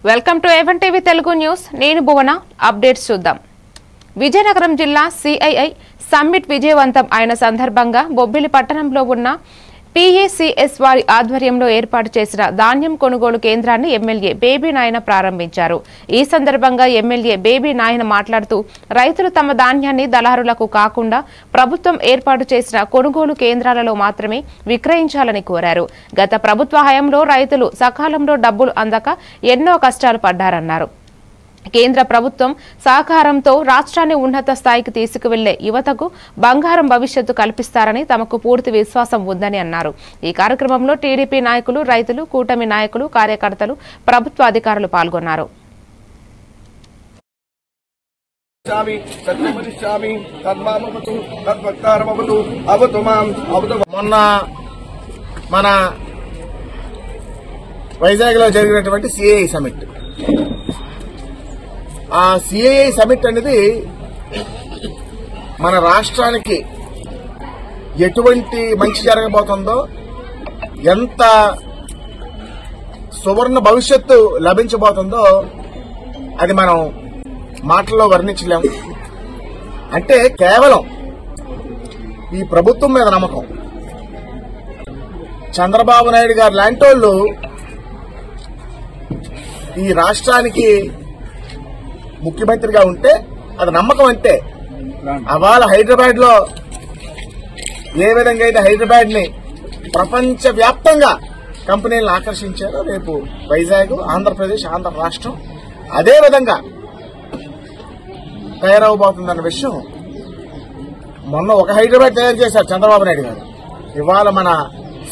Welcome to A1 TV Telugu news. నేను భువన. Updates చూద్దాం. విజయనగరం జిల్లా సిఐఐ సమ్మిట్ విజయవంతం అయిన సందర్భంగా బొబ్బిలి పట్టణంలో ఉన్న PACS వారి ఆధ్వర్యంలో ఏర్పాటు చేసిన ధాన్యం కొనుగోలు కేంద్రాన్ని ఎమ్మెల్యే బేబీ నాయన ప్రారంభించారు. ఈ సందర్భంగా ఎమ్మెల్యే బేబీ నాయన మాట్లాడుతూ రైతులు తమ ధాన్యాన్ని దళారులకు కాకుండా ప్రభుత్వం ఏర్పాటు చేసిన కొనుగోలు కేంద్రాలలో మాత్రమే విక్రయించాలని కోరారు. గత ప్రభుత్వ హయాంలో రైతులు సకాలంలో డబ్బులు అందక ఎన్నో కష్టాలు పడ్డారన్నారు. కేంద్ర ప్రభుత్వం సహకారంతో రాష్ట్రాన్ని ఉన్నత స్థాయికి తీసుకువెళ్లే యువతకు బంగారం భవిష్యత్తు కల్పిస్తారని తమకు పూర్తి విశ్వాసం ఉందని అన్నారు. ఈ కార్యక్రమంలో టీడీపీ నాయకులు, రైతులు, కూటమి నాయకులు, కార్యకర్తలు, ప్రభుత్వ అధికారులు పాల్గొన్నారు. మొన్న మన వైజాగ్ లో జరిగినటువంటి సిఐఐ సమిట్, ఆ సిఐఐ సమిట్ అనేది మన రాష్ట్రానికి ఎటువంటి మంచి జరగబోతుందో, ఎంత సువర్ణ భవిష్యత్తు లభించబోతుందో అది మనం మాటల్లో వర్ణించలేము. అంటే కేవలం ఈ ప్రభుత్వం మీద నమ్మకం. చంద్రబాబు నాయుడు గారు లాంటి వాళ్ళు ఈ రాష్ట్రానికి ముఖ్యమంత్రిగా ఉంటే అది నమ్మకం. అంటే అవాళ హైదరాబాద్ లో ఏ విధంగా అయితే హైదరాబాద్ ని ప్రపంచ వ్యాప్తంగా కంపెనీలను ఆకర్షించారో, రేపు వైజాగ్, ఆంధ్రప్రదేశ్, ఆంధ్ర రాష్ట్రం అదే విధంగా తయారవబోతుందన్న విషయం మొన్న ఒక హైదరాబాద్ తయారు చేశారు చంద్రబాబు నాయుడు గారు. ఇవాళ మన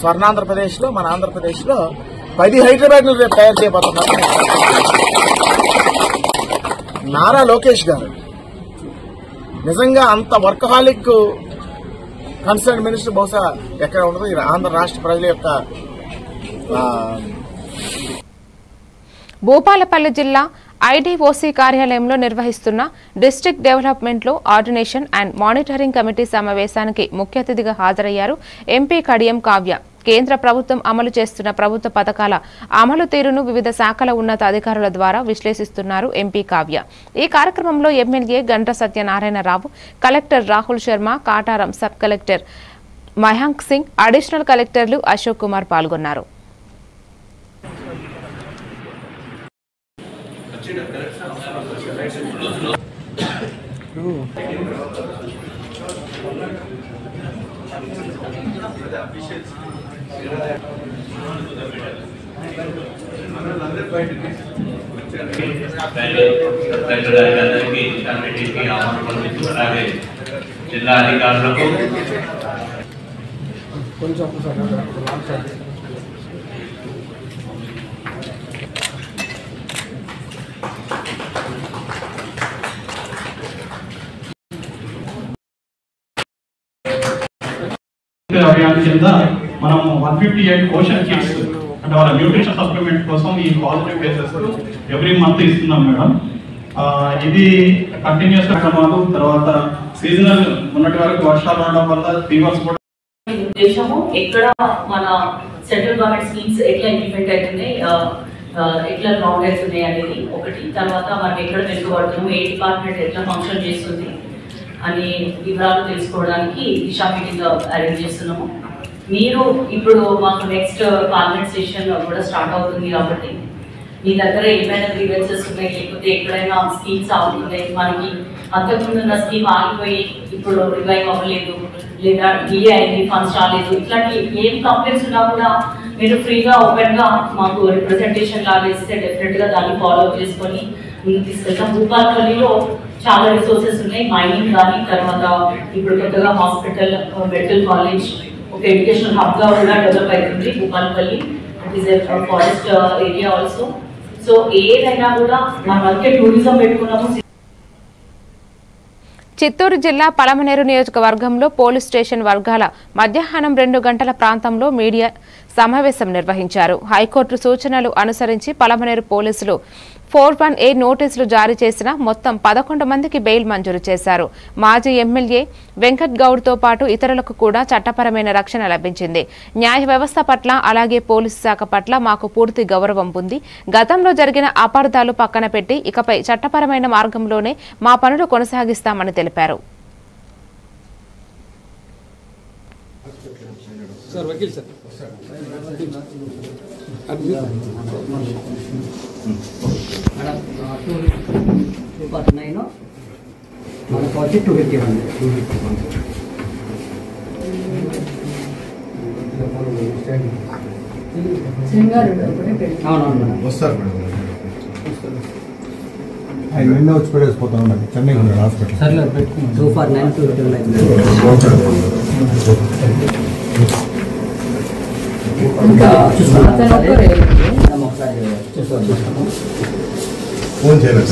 స్వర్ణాంధ్రప్రదేశ్ లో, మన ఆంధ్రప్రదేశ్ లో 10 హైదరాబాద్ రేపు తయారు చేయబోతున్నారు. నారా లోకేష్ గారు నిజంగా అంత వర్కహాలిక్ కన్సర్న్ మినిస్టర్ బహుశా ఎక్కడ ఉండదు. ఆంధ్ర రాష్ట్ర ప్రజల యొక్క భూపాలపల్లి జిల్లా IDOC కార్యాలయంలో నిర్వహిస్తున్న డిస్ట్రిక్ట్ డెవలప్మెంట్ లో ఆర్డినేషన్ అండ్ మానిటరింగ్ కమిటీ సమావేశానికి ముఖ్య అతిథిగా హాజరయ్యారు ఎంపీ కడియం కావ్య. కేంద్ర ప్రభుత్వం అమలు చేస్తున్న ప్రభుత్వ పథకాల అమలు తీరును వివిధ శాఖల ఉన్నత అధికారుల ద్వారా విశ్లేషిస్తున్నారు ఎంపీ కావ్య. ఈ కార్యక్రమంలో ఎమ్మెల్యే గంట Satyanarayana Rao, collector Rahul Sharma, Kataram sub collector Mayank Singh, additional కలెక్టర్లు అశోక్ కుమార్ పాల్గొన్నారు. జిల్లా అధికారులకు అభియాన్ కింద మనం 158 క్వశ్చన్ కిట్స్ అంటే వాళ్ళ న్యూట్రిషన్ సప్లిమెంట్ కోసం ఈ పాజిటివ్ కేసెస్ ఎవ్రీ మంత్ ఇస్తున్నాం మేడం. ఇది కంటిన్యూస్ కార్యక్రమాలు. తర్వాత సీజనల్ మొన్నటి వరకు వర్షాలు రావడం వల్ల ఫీవర్స్ కూడా ఉద్దేశము ఎక్కడ మన సెంట్రల్ గవర్నమెంట్ స్కీమ్స్ ఎట్లా ఇంప్లిమెంట్ అవుతున్నాయి, ఎట్లా గ్రౌండ్ అవుతున్నాయి అనేది ఒకటి. తర్వాత మనం ఎక్కడ వెనుకబడుతున్నాము, ఏ డిపార్ట్మెంట్ ఎట్లా ఫంక్షన్ చేస్తుంది అని వివరాలు తెలుసుకోవడానికి దిశా మీటింగ్ అరేంజ్ చేస్తున్నాము. మీరు ఇప్పుడు మాకు నెక్స్ట్ పార్లమెంట్ సెషన్ కూడా స్టార్ట్ అవుతుంది కాబట్టి మీ దగ్గర ఏమైనా గ్రీవెన్సెస్ ఉన్నాయి, లేకపోతే ఎక్కడైనా స్కీమ్స్ ఆగుతున్నాయి, మనకి అంతకుముందు ఉన్న స్కీమ్ ఆగిపోయి ఇప్పుడు రివైవ్ అవ్వలేదు, లేదా డిలే అయింది, ఫండ్స్ రాలేదు, ఇట్లాంటి ఏం కంప్లైంట్స్ ఉన్నా కూడా మీరు ఫ్రీగా ఓపెన్గా మాకు రిప్రజెంటేషన్ లాగా ఇస్తే డెఫినెట్గా దాన్ని ఫాలో చేసుకొని ముందుకు తీసుకెళ్తాం. భూపాలపల్లిలో చాలా రిసోర్సెస్ ఉన్నాయి, మైనింగ్ కానీ, తర్వాత ఇప్పుడు కొత్తగా హాస్పిటల్, మెడికల్ కాలేజ్, ఒక ఎడ్యుకేషనల్ హబ్గా కూడా డెవలప్ అవుతుంది Bhupalpally. It is a forest area also. So ఏదైనా కూడా మన వరకే టూరిజం పెట్టుకున్నాము. చిత్తూరు జిల్లా పలమనేరు నియోజకవర్గంలో పోలీస్ స్టేషన్ వర్గాల మధ్యాహ్నం 2 గంటల ప్రాంతంలో మీడియా సమావేశం నిర్వహించారు. హైకోర్టు సూచనలు అనుసరించి పలమనేరు పోలీసులు 41A నోటీసులు జారీ చేసిన మొత్తం 11 మందికి బెయిల్ మంజూరు చేశారు. మాజీ ఎమ్మెల్యే వెంకట్ గౌడ్తో పాటు ఇతరులకు కూడా చట్టపరమైన రక్షణ లభించింది. న్యాయ వ్యవస్థ పట్ల అలాగే పోలీసు శాఖ పట్ల మాకు పూర్తి గౌరవం ఉంది. గతంలో జరిగిన అపార్థాలు పక్కన పెట్టి ఇకపై చట్టపరమైన మార్గంలోనే మా పనులు కొనసాగిస్తామని తెలిపారు. ఆయన వచ్చి పడేసిపోతాను చెన్నై హాస్పిటల్ 249 ఫోన్ చేయలేదు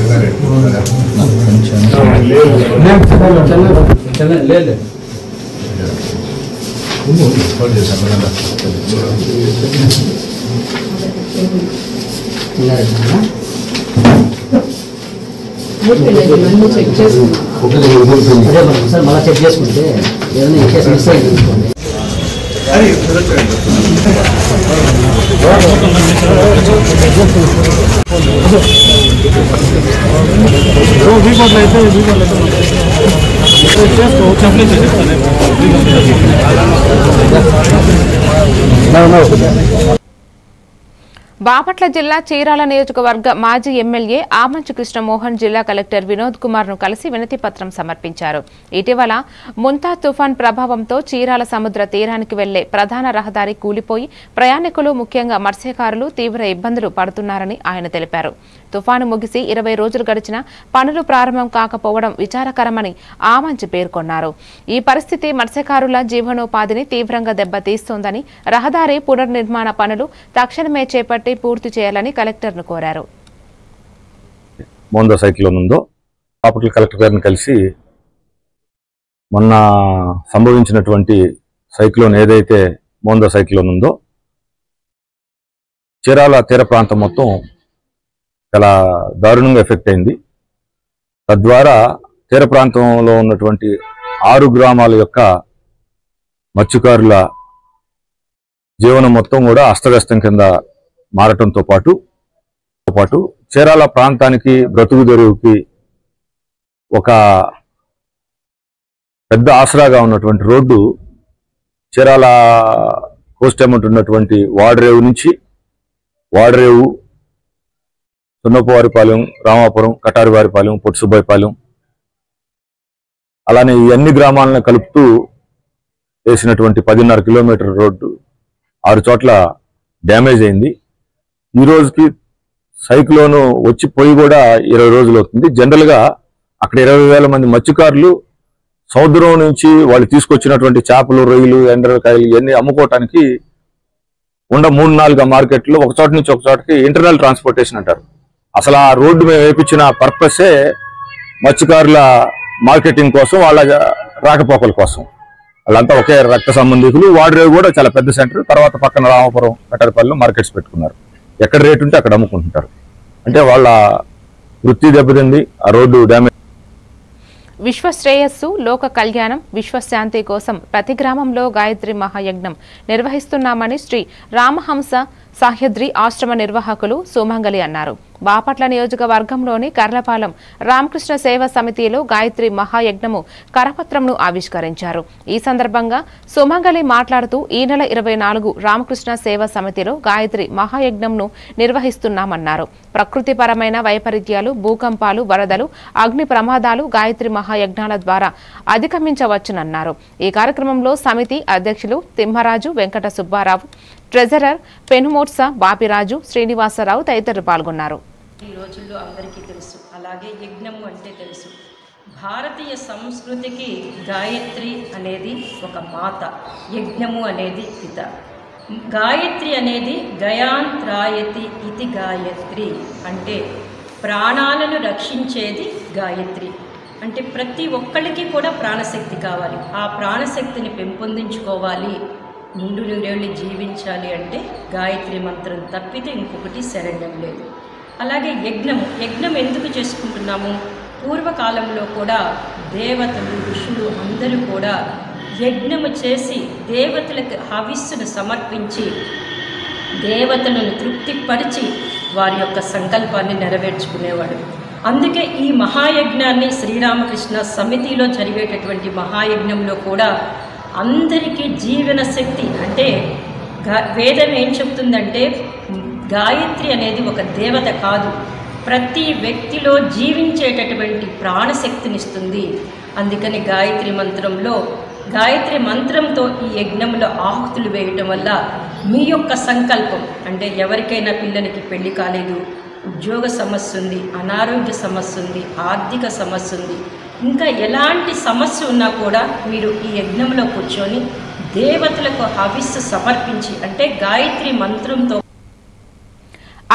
మళ్ళీ చెక్ చేసుకుంటే ఏదైనా ఈ కేసు మిస్ అయింది అనుకోండి. బాపట్ల జిల్లా చీరాల నియోజకవర్గ మాజీ ఎమ్మెల్యే ఆమంచి కృష్ణమోహన్ జిల్లా కలెక్టర్ వినోద్ కుమార్ ను కలిసి వినతి పత్రం సమర్పించారు. ఇటీవల ముంతా తుఫాన్ ప్రభావంతో చీరాల సముద్ర తీరానికి వెళ్లే ప్రధాన రహదారి కూలిపోయి ప్రయాణికులు ముఖ్యంగా మత్స్యకారులు తీవ్ర ఇబ్బందులు పడుతున్నారని ఆయన తెలిపారు. తుఫాను ముగిసి 20 రోజులు గడిచినా పనులు ప్రారంభం కాకపోవడం విచారకరమని ఆమంచి పేర్కొన్నారు. ఈ పరిస్థితి మత్స్యకారుల జీవనోపాధిని తీవ్రంగా దెబ్బతీస్తోందని రహదారి పునర్నిర్మాణ పనులు తక్షణమే చేపట్టి పూర్తి చేయాలని కలెక్టర్ను కోరారు. మోందా సైక్లోన్ ఉందో బాపట్ల కలెక్టర్ గారిని కలిసి మొన్న సంభవించినటువంటి సైక్లోన్ ఏదైతే మోందా సైక్లోన్ ఉందో చీరాల తీర ప్రాంతం మొత్తం చాలా దారుణంగా ఎఫెక్ట్ అయింది. తద్వారా తీర ప్రాంతంలో ఉన్నటువంటి 6 గ్రామాల యొక్క మత్స్యకారుల జీవనం మొత్తం కూడా అస్తవ్యస్తం కింద మారటంతో పాటు చీరాల ప్రాంతానికి బ్రతుకు తెరువుకి ఒక పెద్ద ఆసరాగా ఉన్నటువంటి రోడ్డు చీరాల కోస్ట్ ఎమ్మటి ఉన్నటువంటి వాడరేవు నుంచి వాడరేవు, సున్నపవారిపాలెం, రామాపురం, కటారివారిపాలెం, పొట్టుసుబ్బాయిపాలెం అలానే ఈ అన్ని గ్రామాలను కలుపుతూ వేసినటువంటి 10.5 కిలోమీటర్ రోడ్డు 6 చోట్ల డ్యామేజ్ అయింది. ఈ రోజుకి సైక్లోన్ వచ్చి పోయి కూడా 20 రోజులు అవుతుంది. జనరల్గా అక్కడ 20,000 మంది మత్స్యకారులు సముద్రం నుంచి వాళ్ళు తీసుకొచ్చినటువంటి చేపలు, రొయ్యలు, ఎండ్రకాయలు ఇవన్నీ అమ్ముకోవటానికి 3-4 మార్కెట్లు ఒక చోట నుంచి ఒక చోటకి ఇంటర్నల్ ట్రాన్స్పోర్టేషన్ అంటారు. అసలు ఆ రోడ్డు మేము వేయించిన పర్పసే మత్స్యకారుల మార్కెటింగ్ కోసం, వాళ్ళ రాకపోకల కోసం. వాళ్ళంతా ఒకే రక్త సంబంధికులు. వాడరేవు కూడా చాలా పెద్ద సెంటర్. తర్వాత పక్కన రామాపురం, కటారిపల్లిలో మార్కెట్స్ పెట్టుకున్నారు. ఎక్కడ రేటు ఉంటే అక్కడ అమ్ముకుంటుంటారు. అంటే వాళ్ళ వృత్తి దెబ్బతింది. ఆ రోడ్డు డ్యామేజ్. విశ్వశ్రేయస్సు, లోక కళ్యాణం, విశ్వశాంతి కోసం ప్రతి గ్రామంలో గాయత్రి మహాయజ్ఞం నిర్వహిస్తున్నామని శ్రీ రామహంస సాహ్యద్రి ఆశ్రమ నిర్వాహకులు సుమంగళి అన్నారు. బాపట్ల నియోజకవర్గంలోని కర్లపాలెం రామకృష్ణ సేవా సమితిలో గాయత్రి మహాయజ్ఞము కరపత్రంను ఆవిష్కరించారు. ఈ సందర్భంగా సుమంగళి మాట్లాడుతూ ఈ నెల 24 రామకృష్ణ సేవా సమితిలో గాయత్రి మహాయజ్ఞంను నిర్వహిస్తున్నామన్నారు. ప్రకృతిపరమైన వైపరీత్యాలు, భూకంపాలు, వరదలు, అగ్ని ప్రమాదాలు గాయత్రి మహాయజ్ఞాల ద్వారా అధిగమించవచ్చునన్నారు. ఈ కార్యక్రమంలో సమితి అధ్యక్షులు తిమ్మరాజు, వెంకట సుబ్బారావు, ట్రెజరర్ పెనుమోట్స బాపిరాజు, శ్రీనివాసరావు తదితరులు పాల్గొన్నారు. ఈ రోజుల్లో అందరికీ తెలుసు, అలాగే యజ్ఞము అంటే తెలుసు. భారతీయ సంస్కృతికి గాయత్రి అనేది ఒక మాత, యజ్ఞము అనేది పిత. గాయత్రి అనేది గయాంత్రాయతి ఇది గాయత్రి అంటే ప్రాణాలను రక్షించేది గాయత్రి. అంటే ప్రతి ఒక్కరికి కూడా ప్రాణశక్తి కావాలి. ఆ ప్రాణశక్తిని పెంపొందించుకోవాలి, నిండు నూరేళ్ళు జీవించాలి అంటే గాయత్రి మంత్రం తప్పితే ఇంకొకటి శరణ్యం లేదు. అలాగే యజ్ఞం ఎందుకు చేసుకుంటున్నాము? పూర్వకాలంలో కూడా దేవతలు ఋషులు అందరూ కూడా యజ్ఞము చేసి దేవతలకు హవిస్సును సమర్పించి దేవతలను తృప్తిపరిచి వారి యొక్క సంకల్పాన్ని నెరవేర్చుకునేవాడు. అందుకే ఈ మహాయజ్ఞాన్ని శ్రీరామకృష్ణ సమితిలో జరిగేటటువంటి మహాయజ్ఞంలో కూడా అందరికీ జీవన శక్తి అంటే వేదం ఏం చెప్తుందంటే గాయత్రి అనేది ఒక దేవత కాదు, ప్రతి వ్యక్తిలో జీవించేటటువంటి ప్రాణశక్తినిస్తుంది. అందుకని గాయత్రి మంత్రంతో ఈ యజ్ఞంలో ఆహుతులు వేయటం వల్ల మీ యొక్క సంకల్పం అంటే ఎవరికైనా పిల్లలకి పెళ్లి కాలేదు, ఉద్యోగ సమస్య ఉంది, అనారోగ్య సమస్య ఉంది, ఆర్థిక సమస్య ఉంది, ఇంకా ఎలాంటి సమస్య ఉన్నా కూడా మీరు ఈ యజ్ఞంలో కూర్చొని దేవతలకు హవిస్సు సమర్పించి అంటే గాయత్రి మంత్రంతో.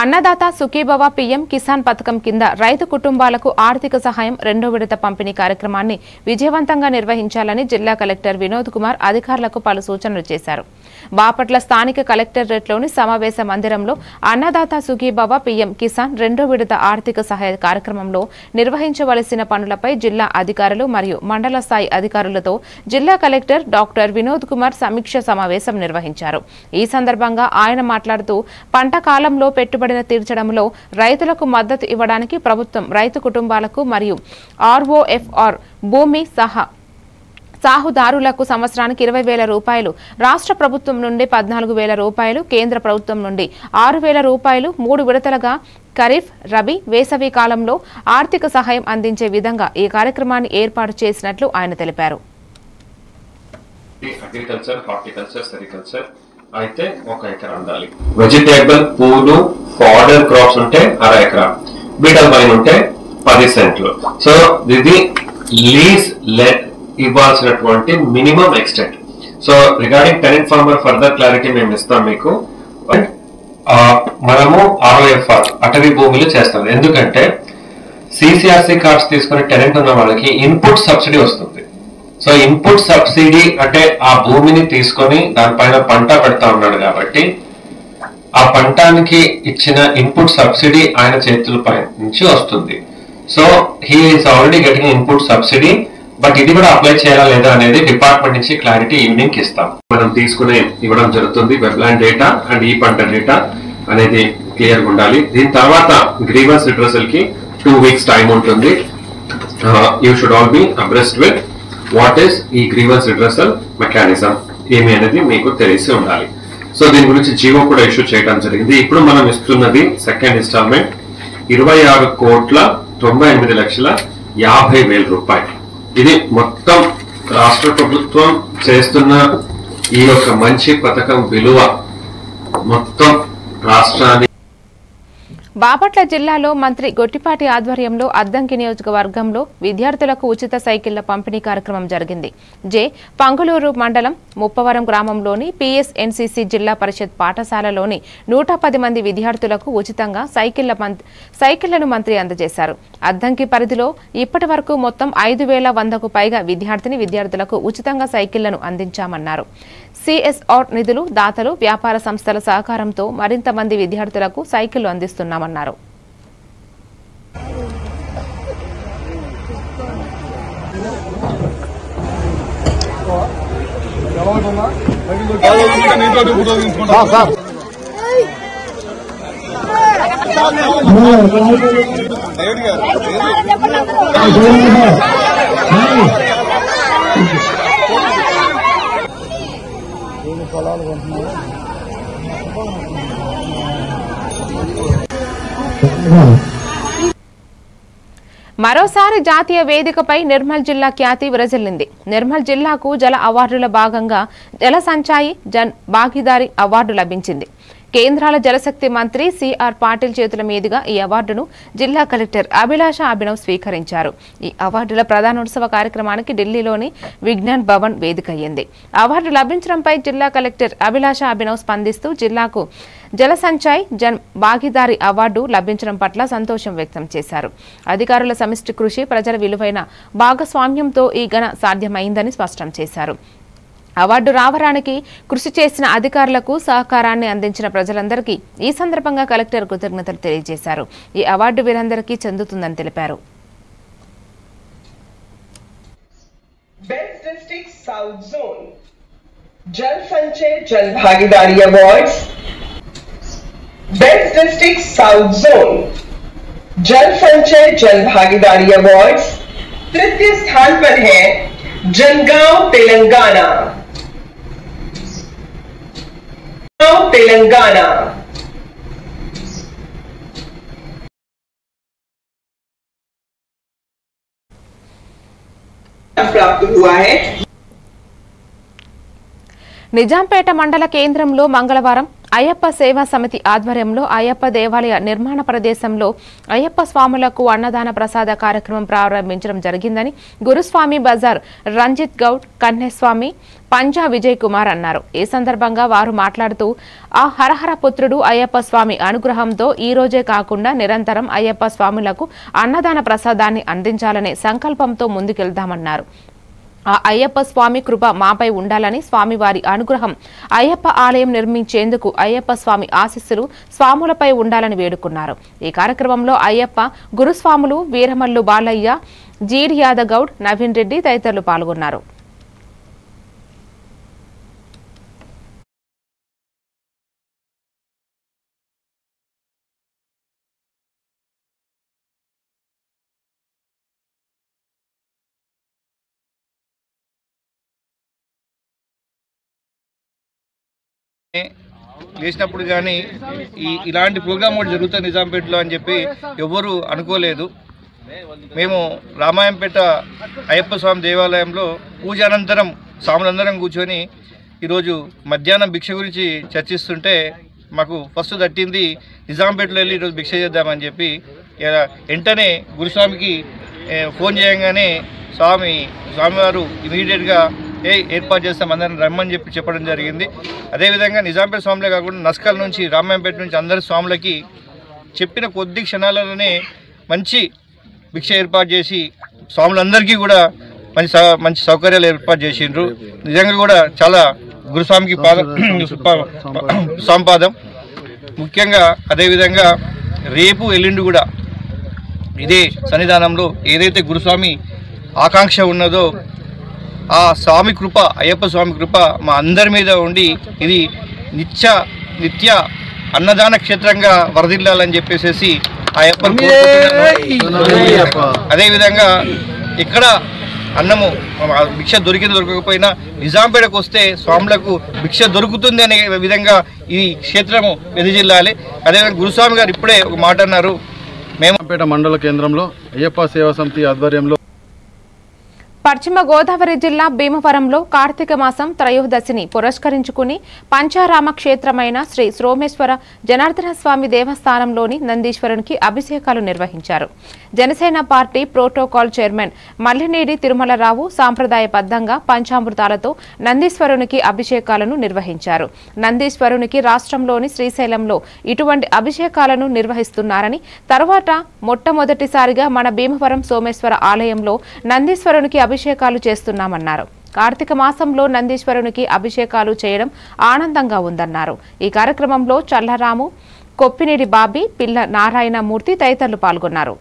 అన్నదాత సుఖీభవ పీఎం కిసాన్ పథకం కింద రైతు కుటుంబాలకు ఆర్థిక సహాయం 2వ విడత పంపిణీ కార్యక్రమాన్ని విజయవంతంగా నిర్వహించాలని జిల్లా కలెక్టర్ వినోద్ కుమార్ అధికారులకు పలు సూచనలు చేశారు. బాపట్ల స్థానిక కలెక్టరేట్లోని సమావేశ మందిరంలో అన్నదాత సుఖీభవ పీఎం కిసాన్ 2వ విడత ఆర్థిక సహాయ కార్యక్రమంలో నిర్వహించవలసిన పనులపై జిల్లా అధికారులు మరియు మండల స్థాయి అధికారులతో జిల్లా కలెక్టర్ డాక్టర్ వినోద్ కుమార్ సమీక్ష సమావేశం నిర్వహించారు. ఈ సందర్భంగా ఆయన మాట్లాడుతూ పంట కాలంలో పెట్టుబడిని తీర్చడంలో రైతులకు మద్దతు ఇవ్వడానికి ప్రభుత్వం రైతు కుటుంబాలకు మరియు ఆర్ఓఎఫ్ఆర్ భూమి సాహుదారులకు సంవత్సరానికి 20,000 రూపాయలు, రాష్ట్ర ప్రభుత్వం నుండి 14,000 రూపాయలు, కేంద్ర ప్రభుత్వం నుండి 6,000 రూపాయలు 3 విడతలుగా ఖరీఫ్, రబీ, వేసవి కాలంలో ఆర్థిక సహాయం అందించే విధంగా ఈ కార్యక్రమాన్ని ఏర్పాటు చేసినట్లు ఆయన తెలిపారు. అయితే 1 ఎకరా ఉండాలి. వెజిటేబుల్, పూలు, ఫాడర్ క్రాప్స్ ఉంటే 1/2 ఎకరా, బీటల్ వైన్ ఉంటే 10 సెంట్లు. సో ఇది లీజ్ ఇవ్వాల్సినటువంటి minimum extent. So regarding tenant farmer further clarity మేము ఇస్తాం మీకు. మనము ఆర్ఓఎఫ్ఆర్ అటవీ భూములు చేస్తాం. ఎందుకంటే సిసిఆర్సి కార్డ్స్ తీసుకుని టెనెంట్ ఉన్న వాళ్ళకి ఇన్పుట్ సబ్సిడీ వస్తుంది. సో ఇన్పుట్ సబ్సిడీ అంటే ఆ భూమిని తీసుకొని దానిపైన పంట పెడతా ఉన్నాడు కాబట్టి ఆ పంటానికి ఇచ్చిన ఇన్పుట్ సబ్సిడీ ఆయన చేతులపై నుంచి వస్తుంది. So he is already getting input subsidy. But ఇది కూడా అప్లై చేయాలా లేదా అనేది డిపార్ట్మెంట్ నుంచి క్లారిటీ ఈవినింగ్ ఇస్తాం. మనం తీసుకునే ఇవ్వడం జరుగుతుంది. వెబ్లాండ్ డేటా అండ్ ఈ పంట డేటా అనేది క్లియర్ గా ఉండాలి. దీని తర్వాత గ్రీవెన్స్ రిడ్రెసల్ కి 2 weeks టైం ఉంటుంది. You should all be abreast with what is ఈ గ్రీవెన్స్ రిడ్రెసల్ మెకానిజం ఏమి అనేది మీకు తెలిసి ఉండాలి. సో దీని గురించి జీవో కూడా ఇష్యూ చేయడం జరిగింది. ఇప్పుడు మనం ఇస్తున్నది సెకండ్ ఇన్స్టాల్మెంట్ 26,98,50,000 రూపాయలు. ఇది మొత్తం రాష్ట్ర ప్రభుత్వం చేస్తున్న ఈ యొక్క మంచి పథకం విలువ మొత్తం రాష్ట్రాన్ని. బాపట్ల జిల్లాలో మంత్రి గొట్టిపాటి ఆధ్వర్యంలో అద్దంకి నియోజకవర్గంలో విద్యార్థులకు ఉచిత సైకిళ్ల పంపిణీ కార్యక్రమం జరిగింది. పంగులూరు మండలం ముప్పవరం గ్రామంలోని పిఎస్ఎన్సిసి జిల్లా పరిషత్ పాఠశాలలోని 110 మంది విద్యార్థులకు ఉచితంగా సైకిళ్లను మంత్రి అందజేశారు. అద్దంకి పరిధిలో ఇప్పటి వరకు మొత్తం 5,100కు పైగా విద్యార్థులకు ఉచితంగా సైకిళ్లను అందించామన్నారు. సిఎస్ఆర్ నిధులు, దాతలు, వ్యాపార సంస్థల సహకారంతో మరింత మంది విద్యార్థులకు సైకిళ్లు అందిస్తున్నామన్నారు. మరోసారి జాతీయ వేదికపై నిర్మల్ జిల్లా ఖ్యాతి విరజిల్లింది. నిర్మల్ జిల్లాకు జల అవార్డుల భాగంగా జల సంచాయి జన్ భాగీదారి అవార్డు లభించింది. కేంద్రాల జలశక్తి మంత్రి సిఆర్ పాటిల్ చేతుల మీదుగా ఈ అవార్డును జిల్లా కలెక్టర్ అభిలాష అభినవ్ స్వీకరించారు. ఈ అవార్డుల ప్రధానోత్సవ కార్యక్రమానికి ఢిల్లీలోని విజ్ఞాన్ భవన్ వేదికయ్యింది. అవార్డు లభించడంపై జిల్లా కలెక్టర్ అభిలాష అభినవ్ స్పందిస్తూ జిల్లాకు జల సంచాయ్ జన్ భాగీదారి అవార్డు లభించడం పట్ల సంతోషం వ్యక్తం చేశారు. అధికారుల సమిష్టి కృషి, ప్రజల విలువైన భాగస్వామ్యంతో ఈ ఘన సాధ్యమైందని స్పష్టం చేశారు. అవార్డు రావడానికి కృషి చేసిన అధికారులకు సహకారాన్ని అందించిన ప్రజలందరికీ ఈ సందర్భంగా కలెక్టర్ కృతజ్ఞతలు తెలియజేశారు. ఈ అవార్డు వీరందరికీ చెందుతుందని తెలిపారు. Best District South Zone Jal Sanchay Jal Bhagidari Awards. Best District South Zone Jal Sanchay Jal Bhagidari Awards तृतीय स्थान पर है जनगांव तेलंगाना. तेलंगाना प्राप्त हुआ है. నిజాంపేట మండల కేంద్రంలో మంగళవారం అయ్యప్ప సేవా సమితి ఆధ్వర్యంలో అయ్యప్ప దేవాలయ నిర్మాణ ప్రదేశంలో అయ్యప్ప స్వాములకు అన్నదాన ప్రసాద కార్యక్రమం ప్రారంభించడం జరిగిందని గురుస్వామి బజార్ రంజిత్ గౌడ్, కన్నేస్వామి, పంజా విజయ్ కుమార్ అన్నారు. ఈ సందర్భంగా వారు మాట్లాడుతూ ఆ హరహర పుత్రుడు అయ్యప్ప స్వామి అనుగ్రహంతో ఈ రోజే కాకుండా నిరంతరం అయ్యప్ప స్వాములకు అన్నదాన ప్రసాదాన్ని అందించాలనే సంకల్పంతో ముందుకెళ్దామన్నారు. ఆ అయ్యప్ప స్వామి కృప మాపై ఉండాలని, స్వామివారి అనుగ్రహం అయ్యప్ప ఆలయం నిర్మించేందుకు అయ్యప్ప స్వామి ఆశీస్సులు స్వాములపై ఉండాలని వేడుకున్నారు. ఈ కార్యక్రమంలో అయ్యప్ప గురుస్వాములు వీరమల్లు బాలయ్య, జీడి యాదగౌడ్, నవీన్ రెడ్డి తదితరులు పాల్గొన్నారు. లేచినప్పుడు కానీ ఇలాంటి ప్రోగ్రామ్ కూడా జరుగుతుంది నిజాంపేటలో అని చెప్పి ఎవ్వరూ అనుకోలేదు. మేము రామాయంపేట అయ్యప్ప స్వామి దేవాలయంలో పూజ అనంతరం స్వాములందరం కూర్చొని ఈరోజు మధ్యాహ్నం భిక్ష గురించి చర్చిస్తుంటే మాకు ఫస్ట్ తట్టింది నిజాంపేటలో వెళ్ళి ఈరోజు భిక్ష చేద్దామని చెప్పి వెంటనే గురుస్వామికి ఫోన్ చేయగానే స్వామివారు ఇమీడియట్గా ఏర్పాటు చేస్తాం అందరం రమ్మని చెప్పడం జరిగింది. అదేవిధంగా నిజాంపేట స్వాములే కాకుండా నస్కల్ నుంచి రామాయంపేట నుంచి అందరి స్వాములకి చెప్పిన కొద్ది క్షణాలలోనే మంచి భిక్ష ఏర్పాటు చేసి స్వాములందరికీ కూడా మంచి సౌకర్యాలు ఏర్పాటు చేసిండ్రు. నిజంగా కూడా చాలా గురుస్వామికి సంపాదం. ముఖ్యంగా అదేవిధంగా రేపు ఎల్లుండి కూడా ఇదే సన్నిధానంలో ఏదైతే గురుస్వామి ఆకాంక్ష ఉన్నదో ఆ స్వామి కృప, అయ్యప్ప స్వామి కృప మా అందరి మీద ఉండి ఇది నిత్య అన్నదాన క్షేత్రంగా వరదిల్లాలని చెప్పేసి అయ్యప్ప. అదేవిధంగా ఇక్కడ అన్నము భిక్ష దొరకపోయినా నిజాంపేటకు వస్తే స్వాములకు భిక్ష దొరుకుతుంది అనే విధంగా ఈ క్షేత్రము వెదజిల్లాలి. అదేవిధంగా గురుస్వామి గారు ఇప్పుడే ఒక మాట అన్నారు. నిజాంపేట మండల కేంద్రంలో అయ్యప్ప సేవా సమితి ఆధ్వర్యంలో పశ్చిమ గోదావరి జిల్లా భీమవరంలో కార్తీక మాసం త్రయోదశిని పురస్కరించుకుని పంచారామ క్షేత్రమైన శ్రీ సోమేశ్వర జనార్దన స్వామి దేవస్థానంలోని నందీశ్వరునికి అభిషేకాలు నిర్వహించారు. Janasena party protocol chairman Mallinedi Tirumalarao సాంప్రదాయబద్ధంగా పంచామృతాలతో నందీశ్వరునికి అభిషేకాలను నిర్వహించారు. నందీశ్వరునికి రాష్ట్రంలోని శ్రీశైలంలో ఇటువంటి అభిషేకాలను నిర్వహిస్తున్నారని, తర్వాత మొట్టమొదటిసారిగా మన భీమవరం సోమేశ్వర ఆలయంలో నందీశ్వరునికి అభిషేకాలు చేస్తున్నామన్నారు. కార్తీక మాసంలో నందీశ్వరునికి అభిషేకాలు చేయడం ఆనందంగా ఉందన్నారు. ఈ కార్యక్రమంలో చల్లరాము, కొప్పినేడి బాబీ, పిల్ల నారాయణమూర్తి తదితరులు పాల్గొన్నారు.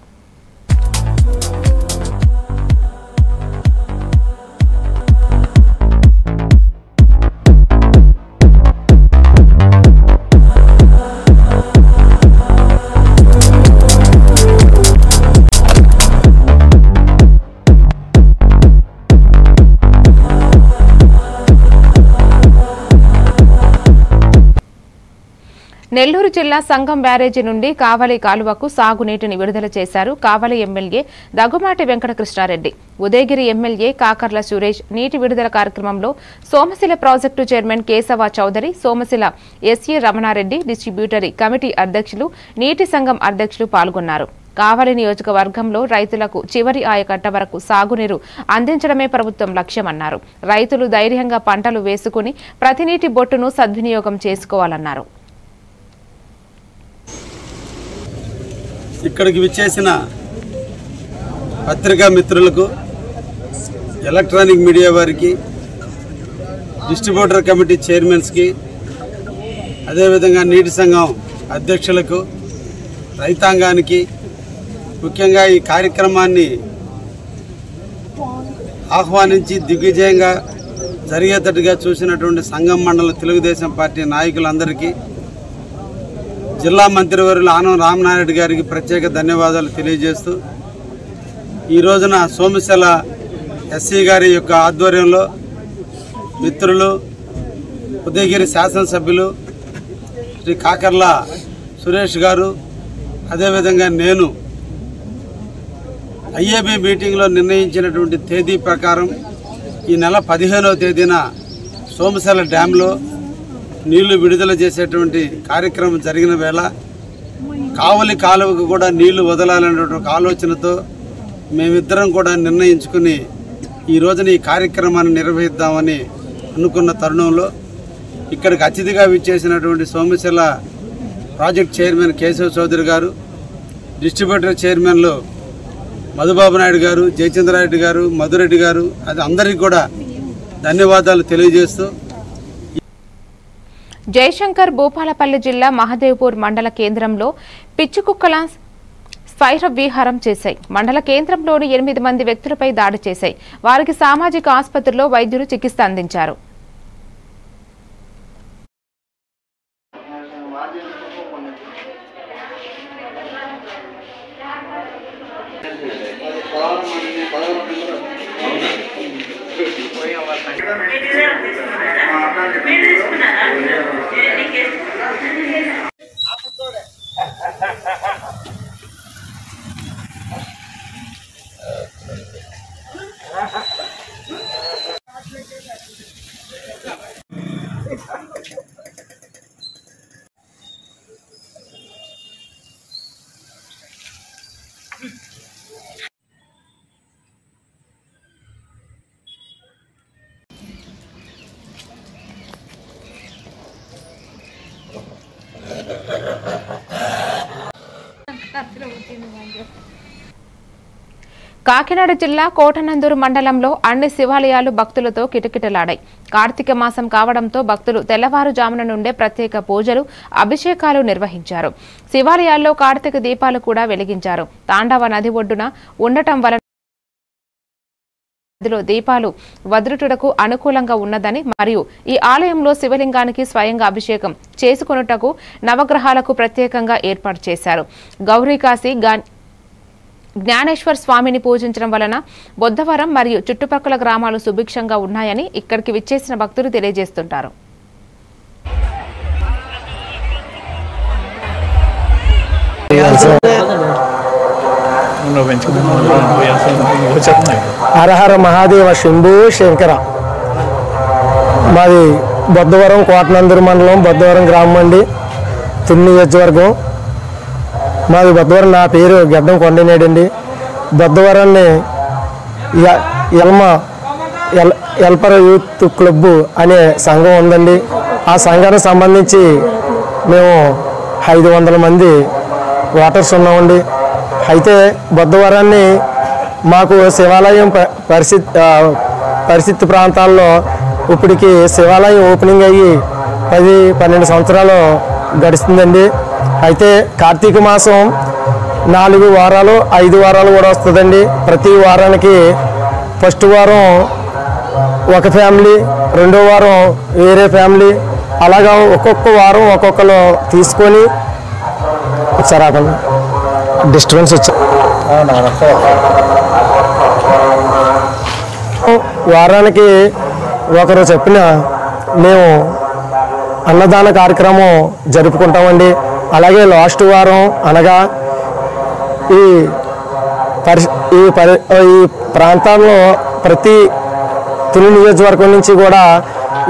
నెల్లూరు జిల్లా సంగం బ్యారేజీ నుండి కావలి కాలువకు సాగునీటిని విడుదల చేశారు. కావలి ఎమ్మెల్యే దగ్గుమాటి వెంకటకృష్ణారెడ్డి, ఉదయగిరి ఎమ్మెల్యే కాకర్ల సురేష్ నీటి విడుదల కార్యక్రమంలో Somasila project chairman Kesava Chowdary, Somasila SA Ramanareddy, distributary committee అధ్యక్షులు, నీటి సంఘం అధ్యక్షులు పాల్గొన్నారు. కావలి నియోజకవర్గంలో రైతులకు చివరి ఆయకట్ట వరకు సాగునీరు అందించడమే ప్రభుత్వం లక్ష్యమన్నారు. రైతులు ధైర్యంగా పంటలు వేసుకుని ప్రతి నీటి బొట్టును సద్వినియోగం చేసుకోవాలన్నారు. ఇక్కడికి విచ్చేసిన పత్రికా మిత్రులకు, ఎలక్ట్రానిక్ మీడియా వారికి, డిస్ట్రిబ్యూటర్ కమిటీ చైర్మన్స్కి, అదేవిధంగా నీటి సంఘం అధ్యక్షులకు, రైతాంగానికి, ముఖ్యంగా ఈ కార్యక్రమాన్ని ఆహ్వానించి దిగ్విజయంగా జరిగేటట్టుగా చూసినటువంటి సంఘం మండల తెలుగుదేశం పార్టీ నాయకులందరికీ, జిల్లా మంత్రివర్యులు ఆనం రామనారాయణ గారికి ప్రత్యేక ధన్యవాదాలు తెలియజేస్తూ, ఈ రోజున సోమశిల ఎస్సీ గారి యొక్క ఆధ్వర్యంలో మిత్రులు, ఉదయగిరి శాసనసభ్యులు శ్రీ కాకర్ల సురేష్ గారు, అదేవిధంగా నేను ఐఏబీ మీటింగ్లో నిర్ణయించినటువంటి తేదీ ప్రకారం ఈ నెల 15వ తేదీన సోమశిల డ్యాంలో నీళ్లు విడుదల చేసేటువంటి కార్యక్రమం జరిగిన వేళ కావలి కాలువకు కూడా నీళ్లు వదలాలనేటువంటి ఆలోచనతో మేమిద్దరం కూడా నిర్ణయించుకుని ఈ రోజున ఈ కార్యక్రమాన్ని నిర్వహిద్దామని అనుకున్న తరుణంలో ఇక్కడికి అతిథిగా విచ్చేసినటువంటి సోమశిల ప్రాజెక్ట్ చైర్మన్ కేశవ్ చౌదరి గారు, డిస్ట్రిబ్యూటర్ చైర్మన్లు మధుబాబు నాయుడు గారు, జయచంద్రారెడ్డి గారు, మధురెడ్డి గారు, అది అందరికీ కూడా ధన్యవాదాలు తెలియజేస్తూ, జయశంకర్ భూపాలపల్లి జిల్లా మహదేవ్పూర్ మండల కేంద్రంలో పిచ్చికుక్కల స్వైర విహారం చేశాయి. మండల కేంద్రంలోని 8 మంది వ్యక్తులపై దాడి చేశాయి. వారికి సామాజిక ఆసుపత్రిలో వైద్యులు చికిత్స అందించారు. కాకినాడ జిల్లా కోటనందూరు మండలంలో అన్ని శివాలయాలు భక్తులతో కిటకిటలాడాయి. కార్తీక మాసం కావడంతో భక్తులు తెల్లవారుజామున నుండే ప్రత్యేక పూజలు, అభిషేకాలు నిర్వహించారు. శివాలయాల్లో కార్తీక దీపాలు కూడా వెలిగించారు. తాండవ నది ఒడ్డున ఉండటం వలన నదిలో దీపాలు వదులుటకు అనుకూలంగా ఉన్నదని మరియు ఈ ఆలయంలో శివలింగానికి స్వయంగా అభిషేకం చేసుకొనుటకు నవగ్రహాలకు ప్రత్యేకంగా ఏర్పాటు చేశారు. గౌరీకాశి జ్ఞానేశ్వర్ స్వామిని పూజించడం వలన బొద్దవరం మరియు చుట్టుపక్కల గ్రామాలు సుభిక్షంగా ఉన్నాయని ఇక్కడికి విచ్చేసిన భక్తులు తెలియజేస్తుంటారు. హరహర మహాదేవ శంభు శంకర. మాది బొద్దవరం కోటనందూరు మండలం, బొద్దవరం గ్రామం అండి, తుని నియోజకవర్గం. మాది బొద్దవరం. నా పేరు గడ్డం కొండనేడండి. బొద్దవరాన్ని ఎల్పర యూత్ క్లబ్ అనే సంఘం ఉందండి. ఆ సంఘానికి సంబంధించి మేము 500 మంది ఓటర్స్ ఉన్నామండి. అయితే బొద్దవరాన్ని మాకు శివాలయం పరిస్థితి ప్రాంతాల్లో ఇప్పటికి శివాలయం ఓపెనింగ్ అయ్యి 10-12 సంవత్సరాలు గడుస్తుందండి. అయితే కార్తీక మాసం 4 వారాలు 5 వారాలు కూడా వస్తుందండి. ప్రతి వారానికి ఫస్ట్ వారం ఒక ఫ్యామిలీ, రెండో వారం వేరే ఫ్యామిలీ, అలాగా ఒక్కొక్క వారం ఒక్కొక్కరు తీసుకొని ఒకసారి ఆపండి, డిస్టర్బెన్స్ వచ్చా. వారానికి ఒకరు చెప్పిన మేము అన్నదాన కార్యక్రమం జరుపుకుంటామండి. అలాగే లాస్ట్ వారం అనగా ఈ ప్రాంతాల్లో ప్రతి తుని నియోజకవర్గం నుంచి కూడా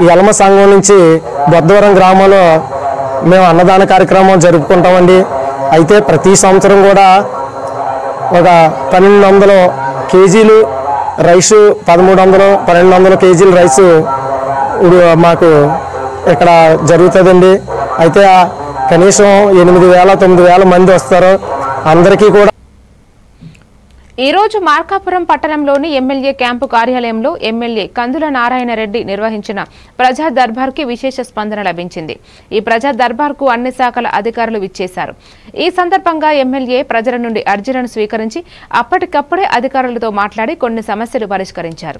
ఈ ఎలమ సంఘం నుంచి బొద్దవరం గ్రామంలో మేము అన్నదాన కార్యక్రమం జరుపుకుంటామండి. అయితే ప్రతి సంవత్సరం కూడా ఒక 1200 కేజీలు రైసు, 1300-1200 కేజీలు రైసు మాకు ఇక్కడ జరుగుతుందండి. అయితే కనీసం 8,000-9,000 మంది వస్తారు. అందరికీ కూడా ఈ రోజు మార్కాపురం పట్టణంలోని ఎమ్మెల్యే క్యాంపు కార్యాలయంలో ఎమ్మెల్యే కందుల నారాయణ రెడ్డి నిర్వహించిన ప్రజా దర్బార్కి విశేష స్పందన లభించింది. ఈ ప్రజా దర్బార్కు అన్ని శాఖల అధికారులు విచ్చేశారు. ఈ సందర్భంగా ఎమ్మెల్యే ప్రజల నుండి అర్జీలను స్వీకరించి అప్పటికప్పుడే అధికారులతో మాట్లాడి కొన్ని సమస్యలు పరిష్కరించారు.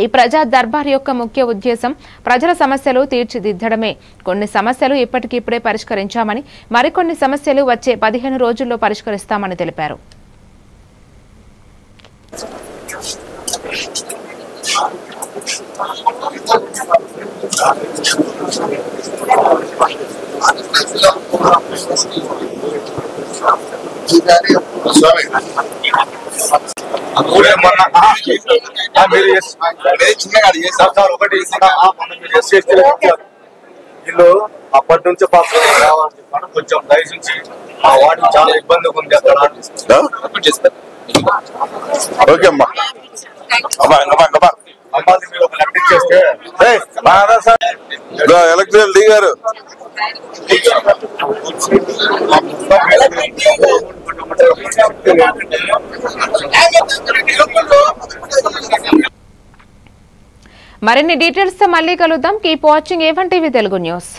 ఈ ప్రజా దర్బార్ యొక్క ముఖ్య ఉద్దేశం ప్రజల సమస్యలు తీర్చిదిద్దడమే. కొన్ని సమస్యలు ఇప్పటికిప్పుడే పరిష్కరించామని, మరికొన్ని సమస్యలు వచ్చే 15 రోజుల్లో పరిష్కరిస్తామని తెలిపారు. వీళ్ళు అప్పటి నుంచి కొంచెం దయచేసి ఆ వాటికి చాలా ఇబ్బందిగా ఉంది అక్కడ. ఓకే అమ్మా అమ్మాది మీరు ఒక లెక్క ఇచ్చేస్తే ఎలక్ట్రికల్ డి గారు మరిన్ని డీటెయిల్స్ తో మళ్ళీ కలుద్దాం. Keep watching A1 TV Telugu news.